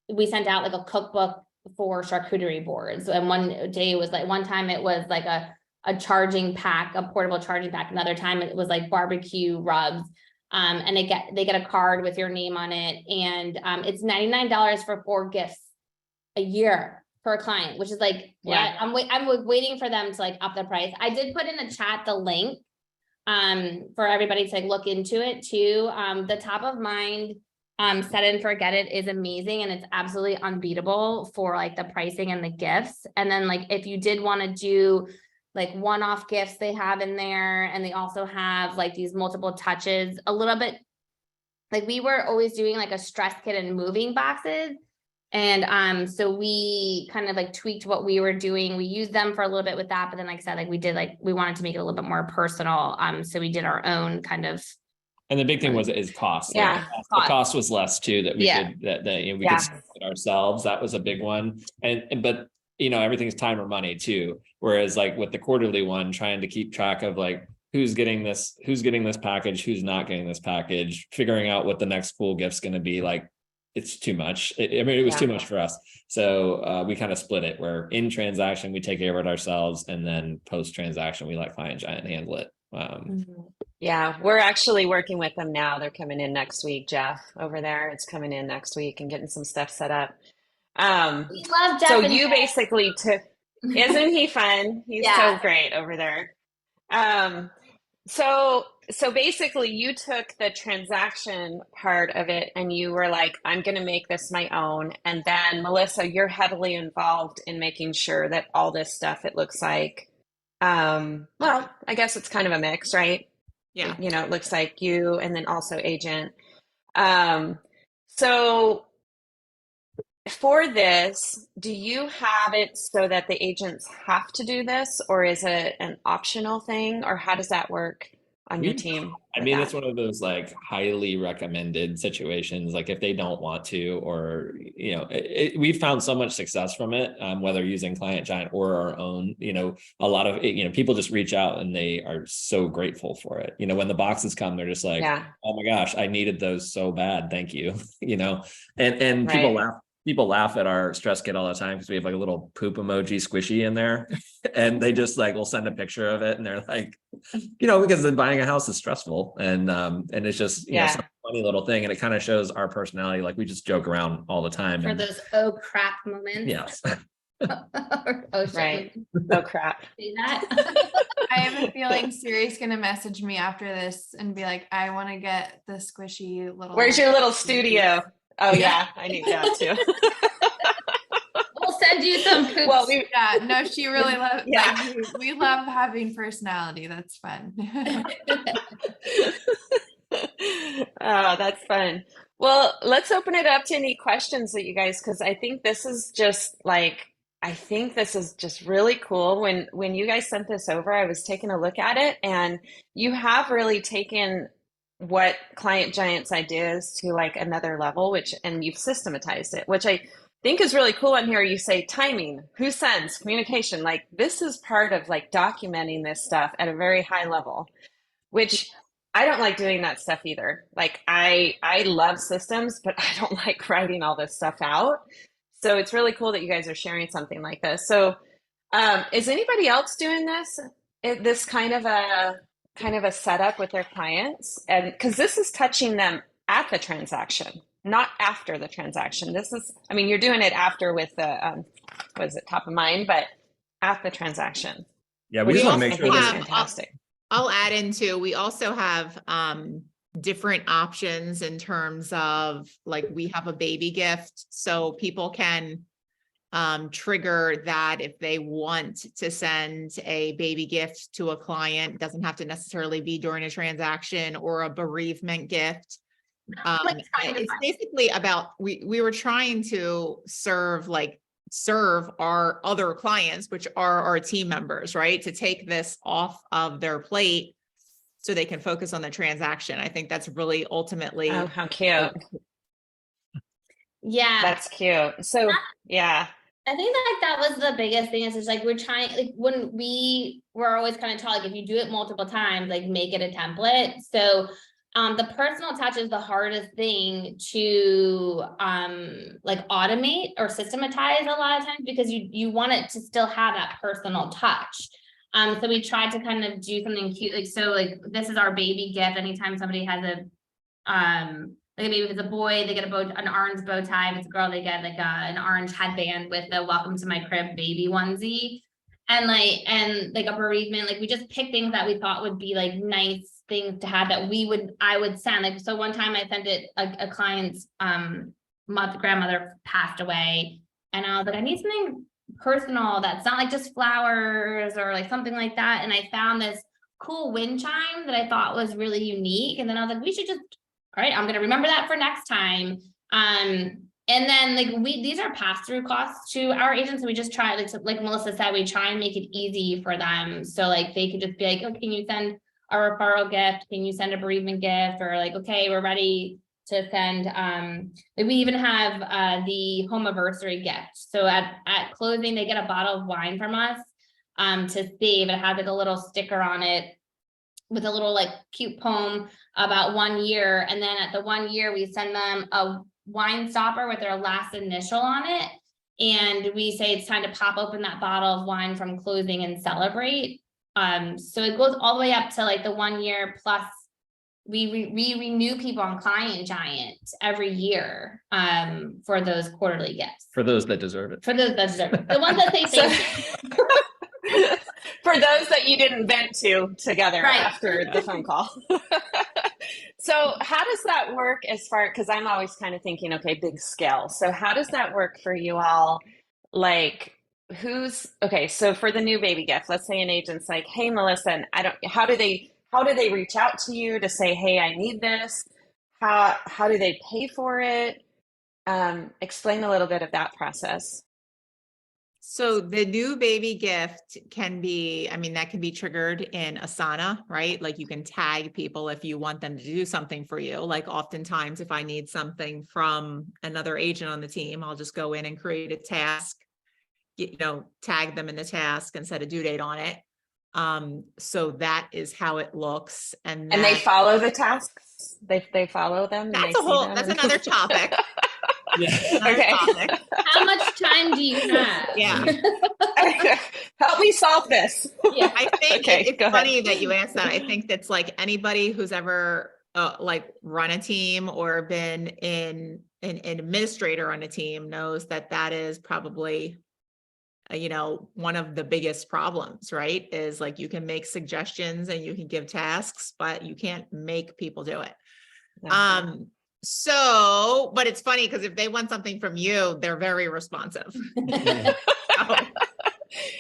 We sent out a cookbook for charcuterie boards, and one day it was one time it was a charging pack, a portable charging pack. Another time it was barbecue rubs, and they get a card with your name on it, and it's $99 for 4 gifts a year for a client, which is I'm waiting for them to up the price. I did put in the chat the link for everybody to look into it too. The top of mind set and forget it is amazing, and it's absolutely unbeatable for the pricing and the gifts. And then if you did want to do one-off gifts, they have in there, and they also have these multiple touches a little bit. We were always doing a stress kit and moving boxes. And so we kind of tweaked what we were doing. We used them for a little bit with that, but then I said, we wanted to make it a little bit more personal. So we did our own kind of. And the big thing is cost. Yeah. The cost was less too, that we could, we could spend it ourselves. That was a big one. But everything's time or money too. Whereas with the quarterly one, trying to keep track of who's getting this package, who's not getting this package, figuring out what the next cool gift's going to be it's too much. It was too much for us. So we kind of split it, where in transaction, we take care of it ourselves. And then post transaction, we let Client Giant handle it. Yeah, we're actually working with them now. They're coming in next week. Jeff over there, it's coming in next week and getting some stuff set up. We love Jeff. So you basically took, isn't he fun? He's so great over there. So basically you took the transaction part of it and you were I'm going to make this my own. And then Melissa, you're heavily involved in making sure that all this stuff, it looks well, I guess it's kind of a mix, right? Yeah. It looks like you and then also agent. So for this, do you have it so that the agents have to do this, or is it an optional thing, or how does that work on your team? I mean, it's one of those highly recommended situations. If they don't want to, or, we've found so much success from it, whether using Client Giant or our own, a lot of, people just reach out and they are so grateful for it. When the boxes come, they're just oh my gosh, I needed those so bad. Thank you. And right. People laugh at our stress kit all the time because we have a little poop emoji squishy in there, and they just we'll send a picture of it, and they're because then buying a house is stressful, and it's just something funny little thing, and it kind of shows our personality. Like we just joke around all the time. For And those oh crap moments. yes. Oh shit. Right. Oh crap. See that? I have a feeling Siri's gonna message me after this and be like, I want to get the squishy little. Where's your little studio? Oh yeah, I need that too. We'll send you some poops. Well, Yeah, no, she really loves. Yeah. Like, we love having personality. That's fun. Oh, that's fun. Well, let's open it up to any questions that you guys, because I think this is just really cool. When you guys sent this over, I was taking a look at it, and you have really taken what Client Giant's idea is to like another level, and you've systematized it, which I think is really cool. On here, you say timing, who sends, communication, like this is part of like documenting this stuff at a very high level, which I don't like doing that stuff either. Like I love systems, but I don't like writing all this stuff out. So it's really cool that you guys are sharing something like this. So is anybody else doing this kind of a setup with their clients? And because this is touching them at the transaction, not after the transaction. This is, I mean, you're doing it after with the, what is it, top of mind, but at the transaction. Yeah, we just want to I make think sure it's that fantastic. I'll add into, we also have different options in terms of like, we have a baby gift, so people can trigger that if they want to send a baby gift to a client. It doesn't have to necessarily be during a transaction, or a bereavement gift. It's basically about, we were trying to serve our other clients, which are our team members, right? To take this off of their plate so they can focus on the transaction. I think that's really ultimately. Oh, how cute. Yeah. That's cute. So yeah. I think that was the biggest thing, is like we're trying, like when we were always kind of taught, like if you do it multiple times, like make it a template. So the personal touch is the hardest thing to like automate or systematize a lot of times, because you want it to still have that personal touch. So we tried to kind of do something cute, like, so like this is our baby gift. Anytime somebody has a like maybe if it's a boy, they get an orange bow tie. If it's a girl, they get like an orange headband with a welcome to my crib baby onesie. And like a bereavement, like we just picked things that we thought would be like nice things to have that I would send. Like, so one time I sent it, a client's grandmother passed away, and I was like, I need something personal that's not like just flowers or like something like that. And I found this cool wind chime that I thought was really unique. And then I was like, we should just, all right, I'm going to remember that for next time. And then like these are pass-through costs to our agents. And we just try, like Melissa said, we try and make it easy for them. So like they could just be like, oh, can you send a referral gift? Can you send a bereavement gift? Or like, okay, we're ready to send, like we even have the home anniversary gift. So at closing, they get a bottle of wine from us to save. It has like a little sticker on it with a little like cute poem about 1 year. And then at the 1 year, we send them a wine stopper with their last initial on it. And we say it's time to pop open that bottle of wine from closing and celebrate. So it goes all the way up to like the 1 year, plus we renew people on Client Giant every year for those quarterly gifts. for those that deserve it. For those that deserve it. The ones that say thank you. For those that you didn't vent to together Right. after the phone call. So how does that work as far, because I'm always kind of thinking, okay, big scale. So how does that work for you all? Like okay, so for the new baby gift, let's say an agent's like, hey, Melissa, and how do they reach out to you to say, hey, I need this? How do they pay for it? Explain a little bit of that process. So the new baby gift can be, I mean, that can be triggered in Asana, right? Like you can tag people if you want them to do something for you. Like oftentimes if I need something from another agent on the team, I'll just go in and create a task, tag them in the task and set a due date on it. So that is how it looks. And they follow the tasks? They follow them? That's another topic. Yeah. Okay. How much time do you have? Yeah. Help me solve this. Yeah. I think Okay, it's go funny ahead. that you asked that. I think that's like anybody who's ever like run a team or been in an administrator on a team knows that that is probably, you know, one of the biggest problems, right? Is like, you can make suggestions and you can give tasks, but you can't make people do it. So, but it's funny because if they want something from you, they're very responsive.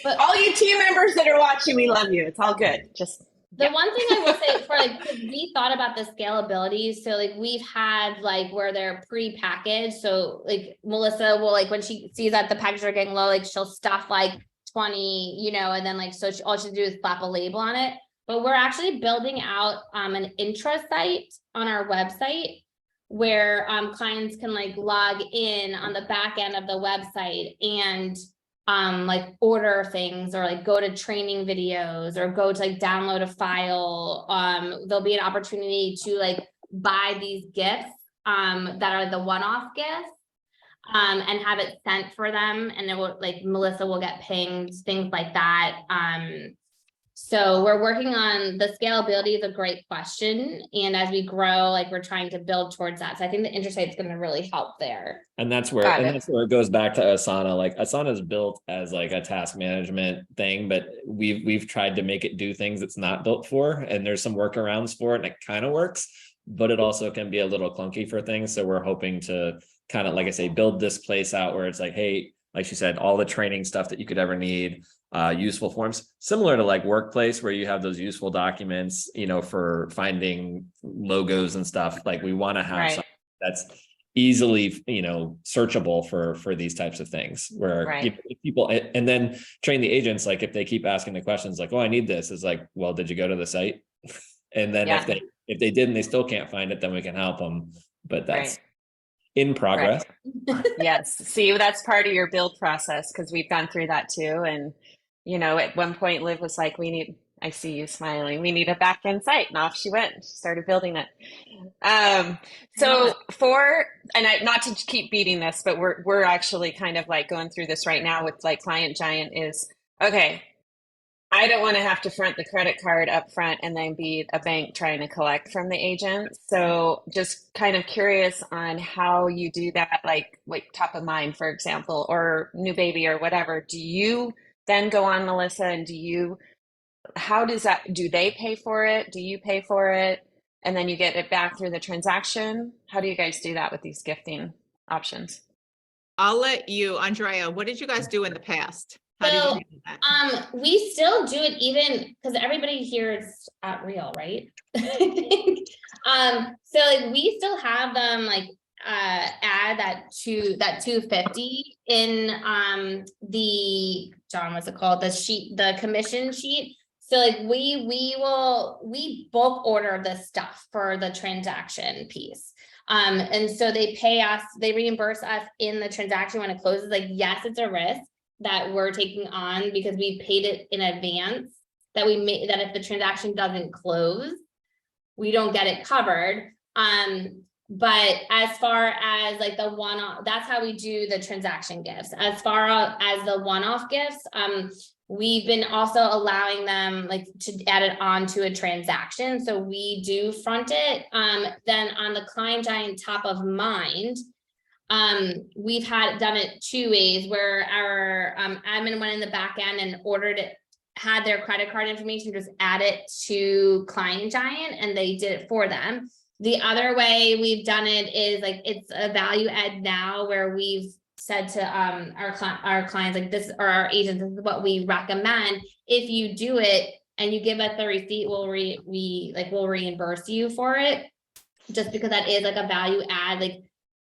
But all you team members that are watching, we love you. It's all good. Just the one thing I will say for like, we thought about the scalability. So like we've had like where they're pre-packaged. So like Melissa will like, when she sees that the packages are getting low, like she'll stuff like 20, you know, and then like, so all she do is slap a label on it. But we're actually building out an intra site on our website where clients can like log in on the back end of the website and like order things or like go to training videos or go to like download a file. There'll be an opportunity to like buy these gifts that are the one-off gifts and have it sent for them. And it will like Melissa will get pinged, things like that. So we're working on the scalability is a great question. And as we grow, like we're trying to build towards that. So I think the Intrasite is going to really help there. And that's where it goes back to Asana. Like Asana is built as like a task management thing, but we've tried to make it do things it's not built for. And there's some workarounds for it and it kind of works, but it also can be a little clunky for things. So we're hoping to kind of, like I say, build this place out where it's like, hey, like she said, all the training stuff that you could ever need, useful forms, similar to like Workplace where you have those useful documents, you know, for finding logos and stuff. Like we want to have something that's easily, you know, searchable for these types of things where you know, people, and then train the agents. Like if they keep asking the questions like, oh, I need this, is like, well, did you go to the site? And then if they didn't, they still can't find it, then we can help them. But that's in progress. Yes. See, that's part of your build process because we've gone through that too. And, you know, at one point, Liv was like, I see you smiling. We need a back end site. And off she went. She started building it. So not to keep beating this, but we're actually kind of like going through this right now with like Client Giant is, okay, I don't want to have to front the credit card up front and then be a bank trying to collect from the agent. So just kind of curious on how you do that, like top of mind, for example, or new baby or whatever. Do you then go on, Melissa, and how does that, do they pay for it? Do you pay for it? And then you get it back through the transaction? How do you guys do that with these gifting options? I'll let you, Andrea, what did you guys do in the past? So, we still do it even because everybody here is at Real, right? So like we still have them like add that 250 in the John, what's it called? The commission sheet. So like we bulk order the stuff for the transaction piece. And so they pay us, they reimburse us in the transaction when it closes. Like, yes, it's a risk that we're taking on because we paid it in advance, that if the transaction doesn't close, we don't get it covered. But as far as like the one-off, that's how we do the transaction gifts. As far as the one-off gifts, we've been also allowing them like to add it on to a transaction. So we do front it. Then on the Client Giant top of mind, we've done it two ways where our admin went in the back end and ordered it, had their credit card information, just add it to Client Giant and they did it for them. The other way we've done it is like, it's a value add now where we've said to our clients, like this, or our agents, this is what we recommend. If you do it and you give us the receipt, we'll reimburse you for it, just because that is like a value add. Like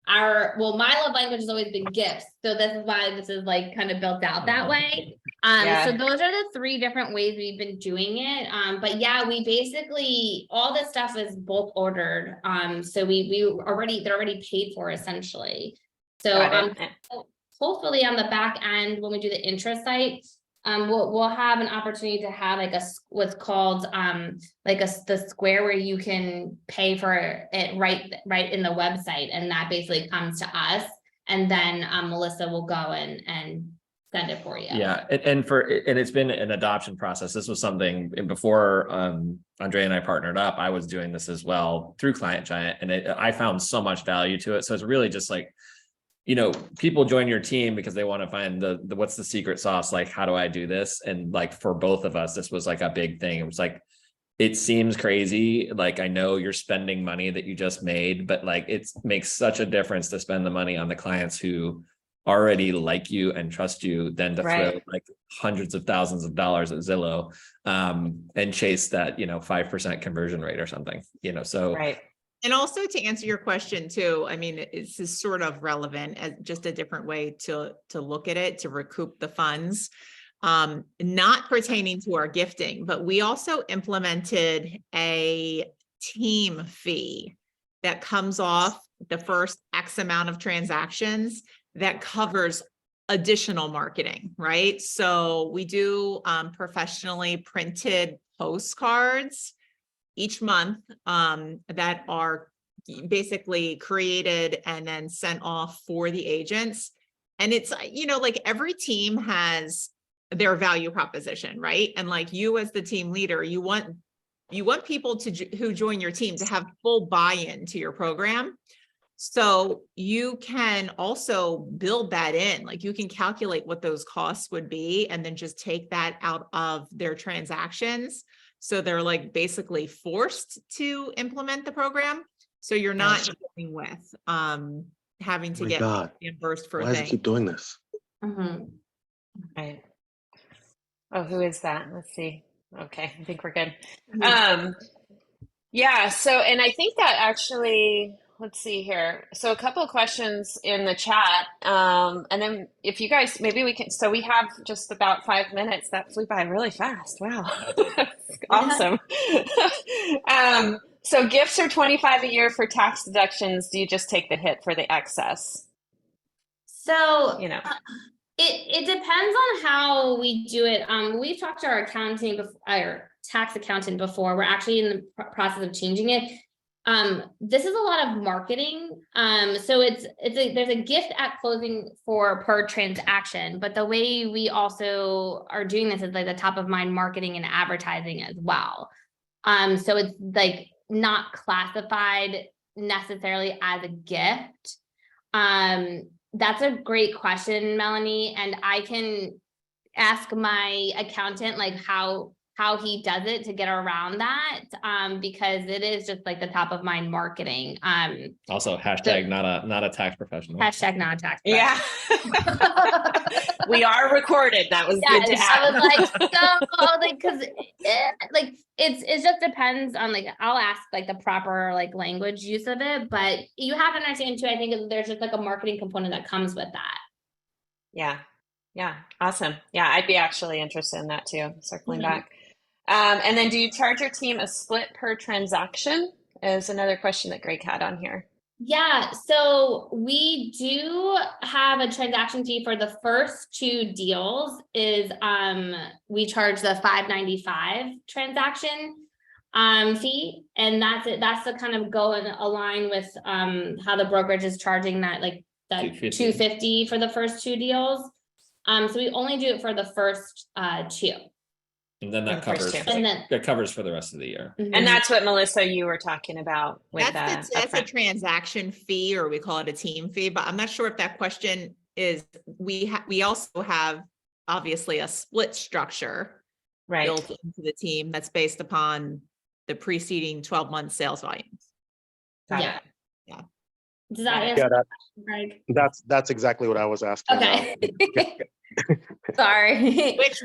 my love language has always been gifts. So this is why this is like kind of built out that way. So those are the three different ways we've been doing it. But yeah, we basically, all this stuff is bulk ordered. So they're already paid for essentially. So hopefully on the back end, when we do the Intrasite, we'll have an opportunity to have like what's called the square where you can pay for it right in the website, and that basically comes to us, and then Melissa will go and send it for you. Yeah. And it's been an adoption process. This was something before Andrea and I partnered up. I was doing this as well through Client Giant, and I found so much value to it. So it's really just like, people join your team because they want to find the what's the secret sauce? Like, how do I do this? And like for both of us, this was like a big thing. It was like, it seems crazy. Like, I know you're spending money that you just made, but like, it makes such a difference to spend the money on the clients who already like you and trust you than to throw like hundreds of thousands of dollars at Zillow and chase that, 5% conversion rate or something, so. Right. And also to answer your question too, I mean, it's sort of relevant as just a different way to look at it, to recoup the funds, not pertaining to our gifting, but we also implemented a team fee that comes off the first X amount of transactions that covers additional marketing, right? So we do professionally printed postcards each month that are basically created and then sent off for the agents. And it's, like every team has their value proposition, right? And like you as the team leader, you want people who join your team to have full buy-in to your program. So you can also build that in, like you can calculate what those costs would be and then just take that out of their transactions. So they're like basically forced to implement the program. So you're not dealing with having to get reimbursed for things. Why does it keep doing this? Right. Oh, who is that? Let's see. Okay, I think we're good. Yeah, so, and I think that actually, let's see here. So a couple of questions in the chat. And then if you guys, maybe we can, so we have just about 5 minutes. That flew by really fast. Wow. Awesome. So gifts are $25 a year for tax deductions. Do you just take the hit for the excess? So, it depends on how we do it. We've talked to our our tax accountant before. We're actually in the process of changing it. This is a lot of marketing. So there's a gift at closing per transaction, but the way we also are doing this is like the top of mind marketing and advertising as well. So it's like not classified necessarily as a gift. That's a great question, Melanie. And I can ask my accountant like how he does it to get around that, because it is just like the top of mind marketing. Also hashtag not a tax professional. Hashtag not a tax professional. Yeah. We are recorded. That was good to add. I was like, because it just depends on like, I'll ask like the proper like language use of it, but you have to understand too, I think there's just like a marketing component that comes with that. Yeah. Yeah. Awesome. Yeah. I'd be actually interested in that too. Circling back. And then do you charge your team a split per transaction? Is another question that Greg had on here. Yeah, so we do have a transaction fee for the first 2 deals is we charge the $5.95 transaction fee, and that's it. That's to kind of go and align with how the brokerage is charging that like that $250 for the first 2 deals. So we only do it for the first 2. And then that covers for the rest of the year. And that's what, Melissa, you were talking about with that's a transaction fee, or we call it a team fee, but I'm not sure if that question is, we also have obviously a split structure built into the team that's based upon the preceding 12-month sales volumes. Yeah. Does that answer that, Greg? That's exactly what I was asking. Okay. Sorry. Which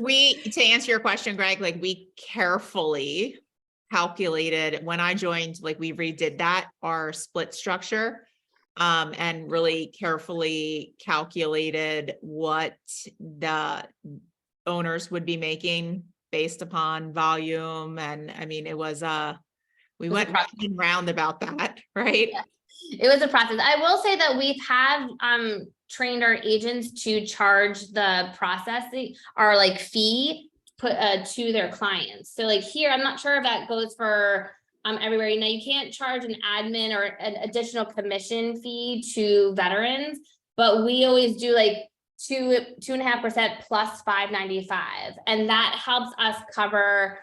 to answer your question, Greg, like we carefully calculated when I joined, like we redid our split structure, and really carefully calculated what the owners would be making based upon volume. And I mean, it was we went round about that, right? Yeah. It was a process. I will say that we have trained our agents to charge the processing or like fee to their clients. So like here, I'm not sure if that goes for everywhere. You know, you can't charge an admin or an additional commission fee to veterans, but we always do like 2.5% plus 595. And that helps us cover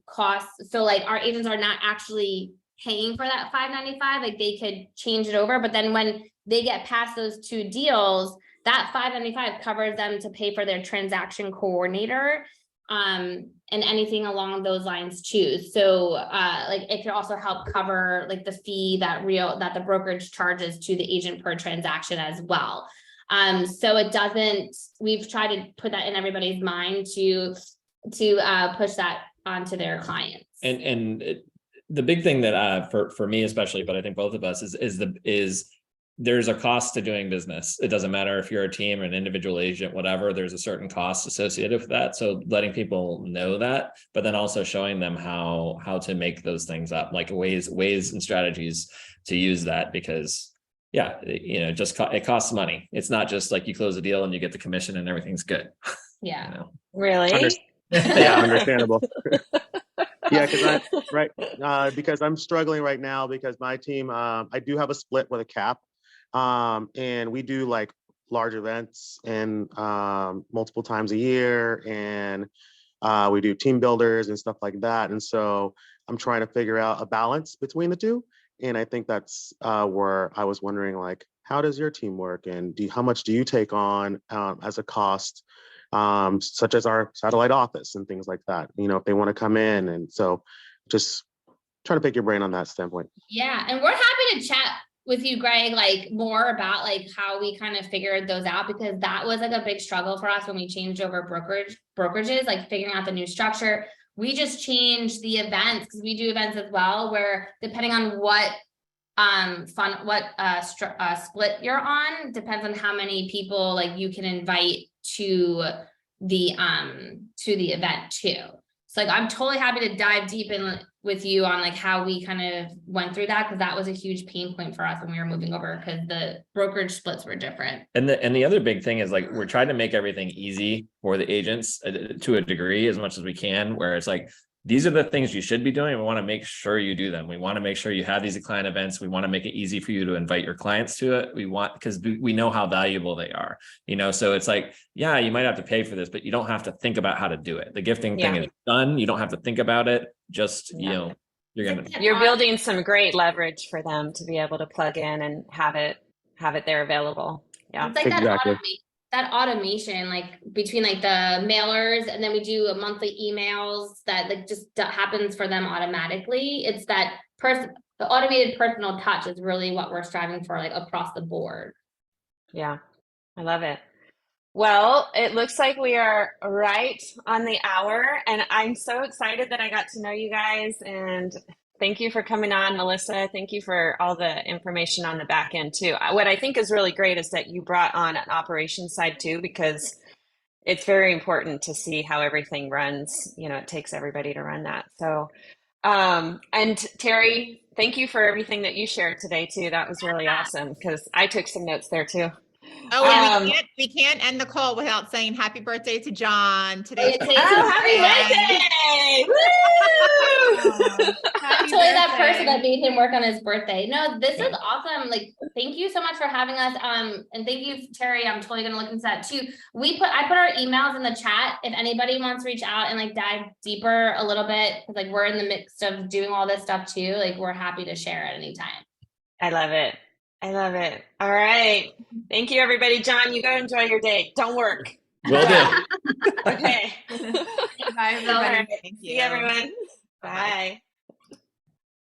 costs. So like our agents are not actually paying for that 595, like they could change it over. But then when they get past those 2 deals, that 595 covers them to pay for their transaction coordinator and anything along those lines too. So like it could also help cover like the fee that the brokerage charges to the agent per transaction as well. So it doesn't, we've tried to put that in everybody's mind to push that onto their clients. And the big thing that for me especially, but I think both of us is there's a cost to doing business. It doesn't matter if you're a team, an individual agent, whatever, there's a certain cost associated with that. So letting people know that, but then also showing them how to make those things up, like ways and strategies to use that, because yeah, it costs money. It's not just like you close a deal and you get the commission and everything's good. Yeah. Really? Yeah, understandable. Yeah, because I'm struggling right now because my team, I do have a split with a cap, and we do like large events and multiple times a year, and we do team builders and stuff like that. And so I'm trying to figure out a balance between the two. And I think that's where I was wondering, like, how does your team work, and how much do you take on as a cost? Such as our satellite office and things like that, if they want to come in. And so just trying to pick your brain on that standpoint. Yeah. And we're happy to chat with you, Greg, like more about like how we kind of figured those out, because that was like a big struggle for us when we changed over brokerages, like figuring out the new structure. We just changed the events, because we do events as well, where depending on what split you're on, depends on how many people like you can invite to the event too. So like I'm totally happy to dive deep in with you on like how we kind of went through that, because that was a huge pain point for us when we were moving over, because the brokerage splits were different. And the other big thing is like we're trying to make everything easy for the agents to a degree as much as we can, where it's like these are the things you should be doing. We want to make sure you do them. We want to make sure you have these client events. We want to make it easy for you to invite your clients to it. Because we know how valuable they are, so it's like, yeah, you might have to pay for this, but you don't have to think about how to do it. The gifting thing is done. You don't have to think about it. Just, you're building some great leverage for them to be able to plug in and have it there available. Yeah. It's like exactly. that automation, like between like the mailers, and then we do a monthly emails that like just happens for them automatically. It's that the automated personal touch is really what we're striving for, like across the board. Yeah, I love it. Well, it looks like we are right on the hour, and I'm so excited that I got to know you guys, and thank you for coming on, Melissa. Thank you for all the information on the back end too. What I think is really great is that you brought on an operations side too, because it's very important to see how everything runs. It takes everybody to run that. So, and Terry, thank you for everything that you shared today too. That was really awesome, because I took some notes there too. Oh, and we can't end the call without saying happy birthday to John today. Happy birthday! Woo! I'm totally that person that made him work on his birthday. No, this is awesome. Like, thank you so much for having us. And thank you, Terry. I'm totally gonna look into that too. I put our emails in the chat if anybody wants to reach out and like dive deeper a little bit, because like we're in the midst of doing all this stuff too. Like, we're happy to share at any time. I love it. All right. Thank you, everybody. John, you go enjoy your day. Don't work. Will do. Okay. Bye, everybody. Thank you. See everyone. Bye.